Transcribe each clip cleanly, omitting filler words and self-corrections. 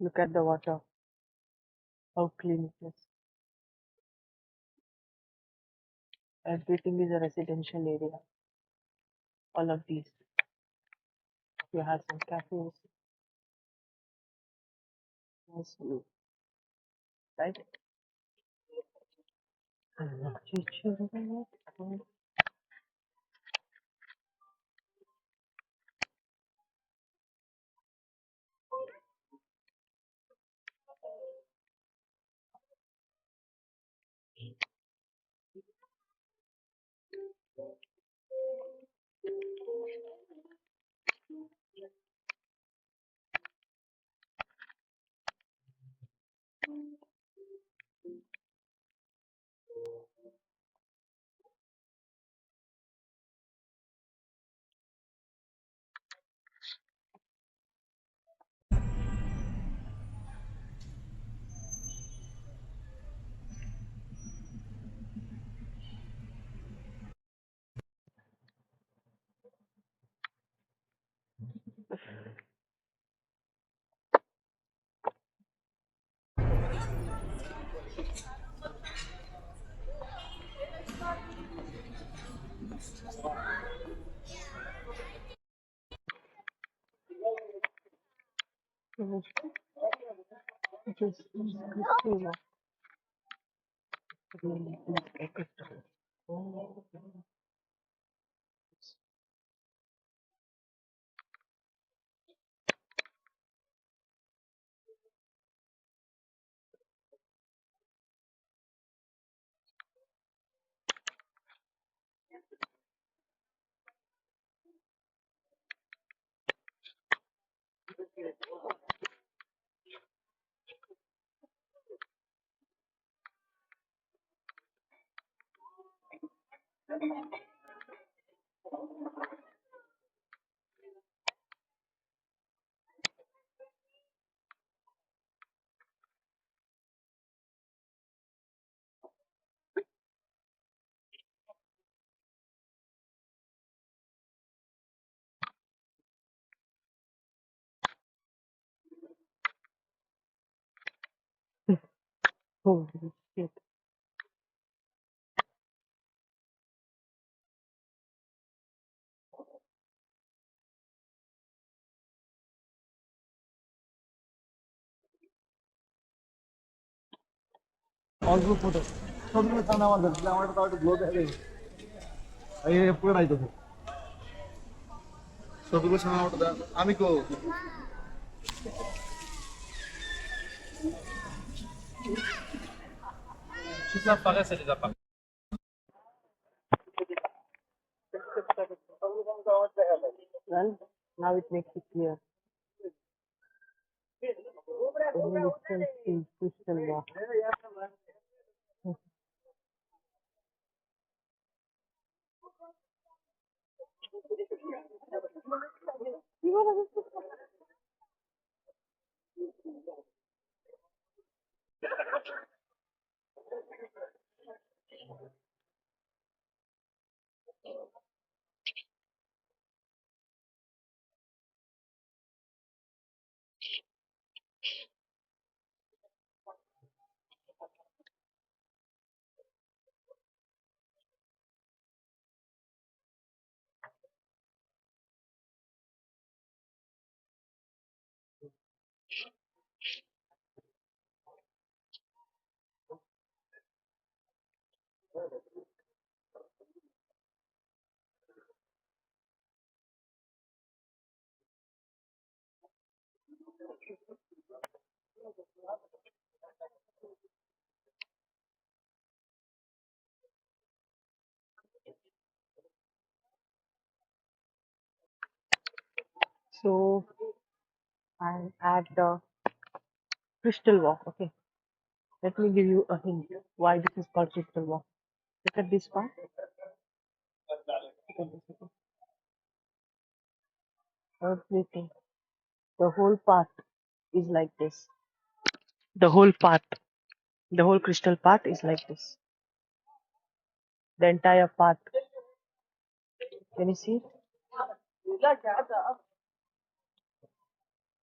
Look at the water, how clean it is. Everything is a residential area. All of these. You have some cafes, nice view, right? Just holy shit. অল্প photo সবগুলো সামনে আমার ধরছিল আমার তো একটু glow দেখে এই পুরো নাই তো সবগুলো সামনে আমার আমি কো সুসা পাকা সেটা যা পাকা Well, now it makes it clear. Only distance is crystal walk. So I'm at the crystal walk. Okay, let me give you a hint why this is called crystal walk. Look at this part. Look at this. Okay. Everything. The whole path is like this. The whole path, the whole crystal path is like this. The entire path. Can you see it?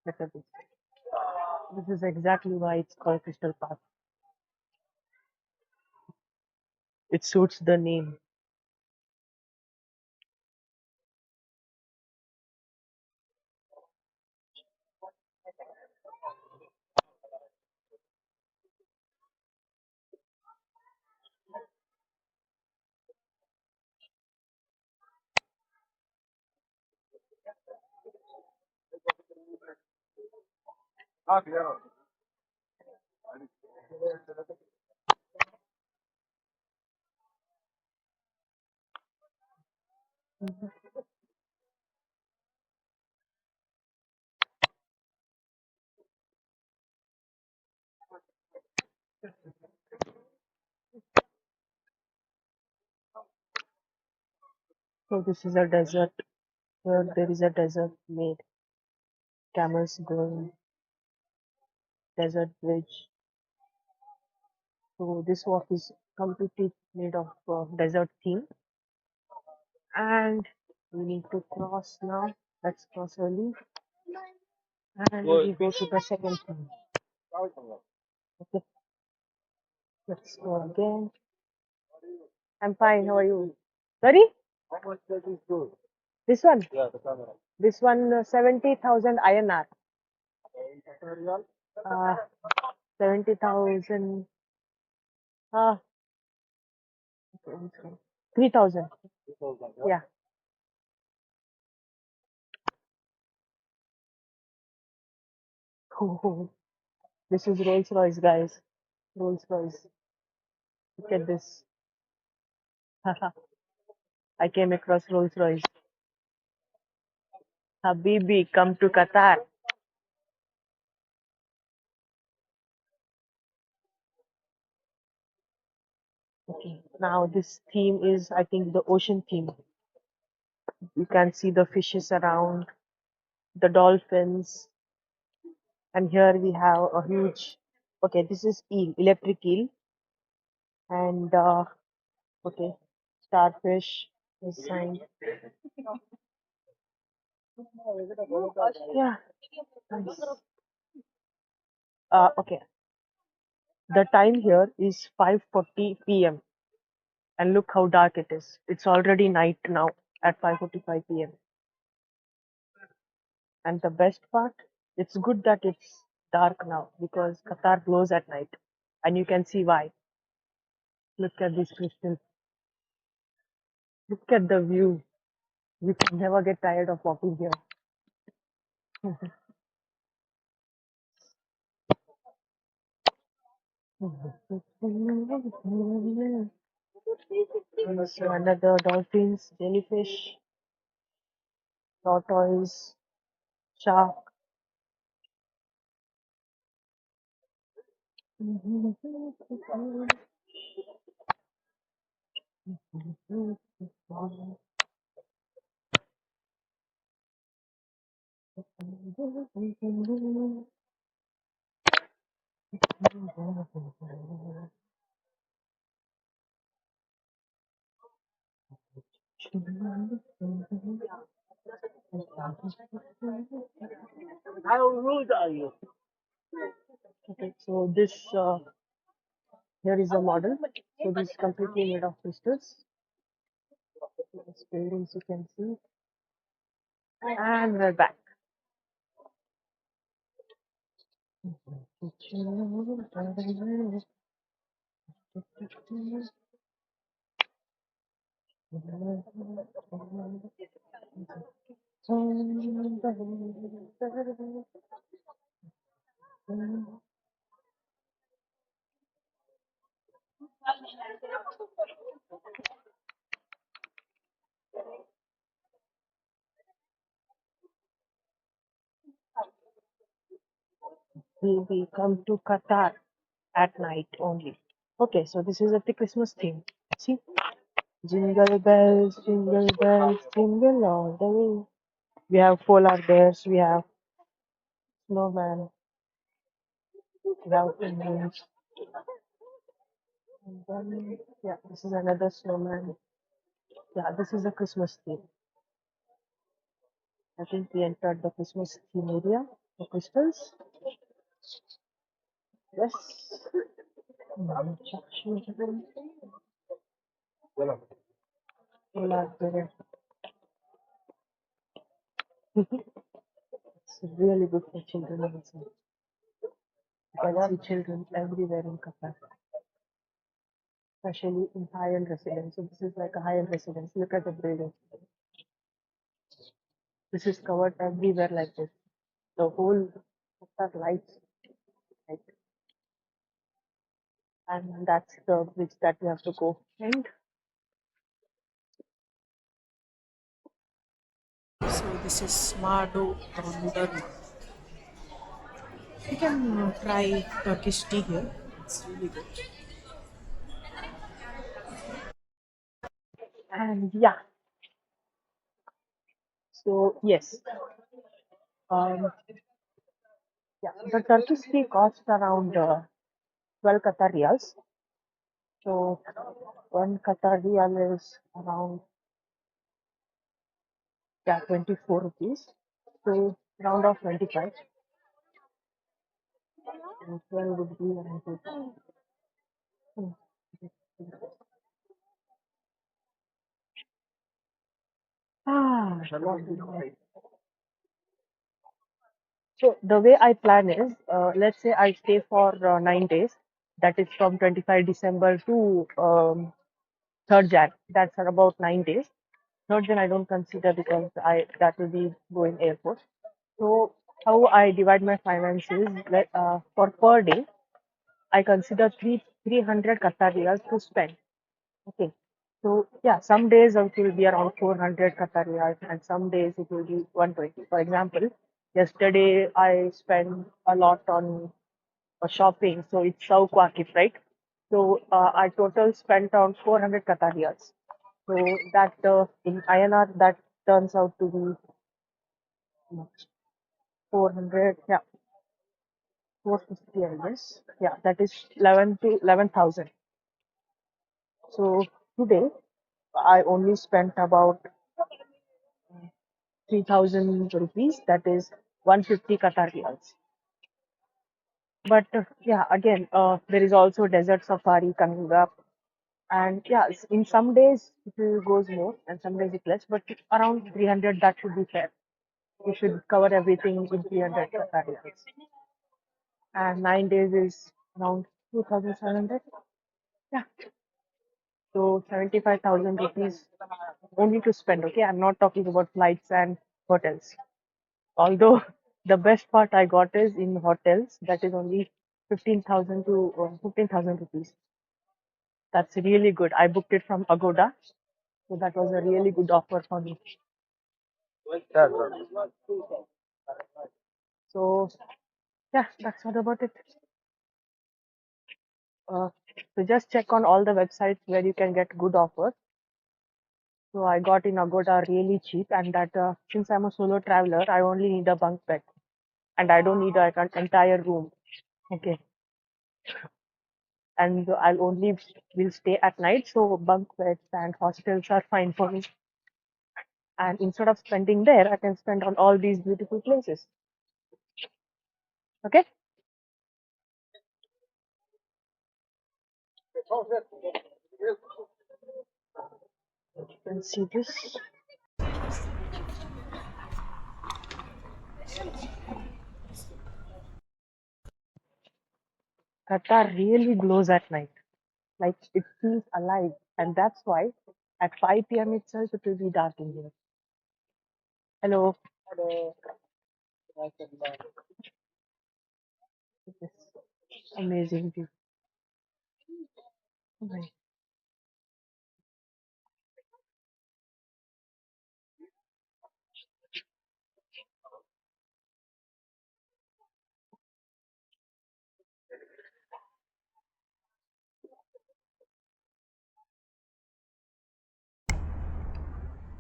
Look at this. This is exactly why it's called Crystal Park. It suits the name. So this is a desert. Here there is a desert made. Camels going, desert bridge. So this walk is completely made of desert theme. And we need to cross now. Let's cross early. And we go to the second theme. Okay, let's go again. I'm fine. How are you? Sorry? How much that is good? This one? Yeah, the camera. This one 70,000 INR. Real? Uh, 70,000. Ah, 3,000. 2000, yeah. Yeah. This is Rolls Royce, guys. Rolls Royce. Look at this. I came across Rolls Royce. Habibi, come to Qatar. Okay. Now this theme is, I think, the ocean theme. You can see the fishes around, the dolphins, and here we have a huge. Okay, this is eel, electric eel, and okay, starfish is sign. Yeah, nice. Okay, the time here is 5:40 p.m. and look how dark it is. It's already night now at 5:45 p.m. And the best part, it's good that it's dark now because Qatar glows at night, and you can see why. Look at these crystals. Look at the view. You can never get tired of walking here. So another dolphins, jellyfish, tortoise, shark. How rude are you? Okay, so this here is a model. So this is completely made of crystals. These buildings you can see, and we're back. We come to Qatar at night only. Okay, so this is at the Christmas theme. See, jingle bells, jingle all the way. We have polar bears, we have snowman, we have penguins. And then, yeah, this is another snowman. Yeah, this is a Christmas theme. I think we entered the Christmas theme area, the crystals. Yes. Children. Elaborate. It's really good for children also. You can see children everywhere in Qatar, especially in high-end residence. So this is like a high-end residence. Look at the building. This is covered everywhere like this. The whole Qatar lights, like, and that's the bridge that we have to go. And so this is Mardo Wonderland. You can try Turkish tea here. It's really good. And yeah, so yes, um, yeah, the Turkish tea costs around 12 Qatar riyals. So one Qatar riyal is around, yeah, 24 rupees. So round off 25 and 12 would be around 2. Hmm. What do you have? So the way I plan is, let's say I stay for 9 days. That is from 25 December to 3rd Jan. That's about 9 days. 3rd Jan I don't consider because I that will be going airport. So how I divide my finances, for per day, I consider 300 Qatar riyals to spend. Okay. So yeah, some days it will be around 400 Qatar riyals and some days it will be 120. For example, yesterday I spent a lot on shopping, so it's South Wakif, right? So I total spent around 400 Qatar riyals. So that in INR that turns out to be how much? 400, yeah, 450, I guess. Yeah, that is 11 to 11,000. So today I only spent about 3,000 rupees, that is 150 Qatar riyals. But yeah, again, there is also desert safari coming up. And yeah, in some days it will goes more and some days it less, but around 300 that should be fair. You should cover everything in 300 Qatar riyals. And 9 days is around 2,700. Yeah, so 75,000 rupees only to spend. Okay, I'm not talking about flights and hotels. Although the best part I got is in hotels, that is only 15,000 to 15,000 rupees. That's really good. I booked it from Agoda, so that was a really good offer for me. So yeah, that's all about it. Uh, so just check on all the websites where you can get good offers. So I got in Agoda really cheap, and that since I'm a solo traveler, I only need a bunk bed, and I don't need an entire room. Okay, and I'll only will stay at night, so bunk beds and hostels are fine for me. And instead of spending there, I can spend on all these beautiful places. Okay, you can see this. Qatar really glows at night, like it feels alive, and that's why at 5 p.m. itself it will be dark in here. Hello. Hello. Yes. Amazing view. Right.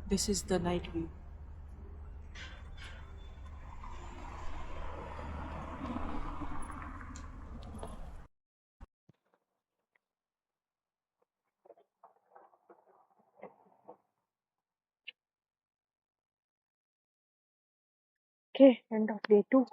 This is the night view. Okay, end of day 2.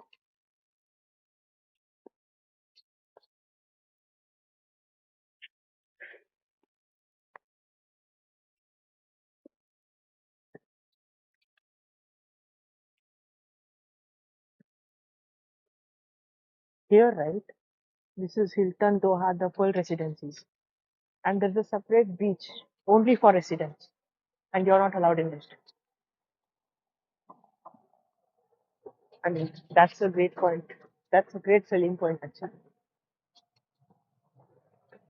Here, right, this is Hilton Doha, the full residencies. And there's a separate beach only for residents. And you're not allowed in it. I mean, that's a great point. That's a great selling point, actually.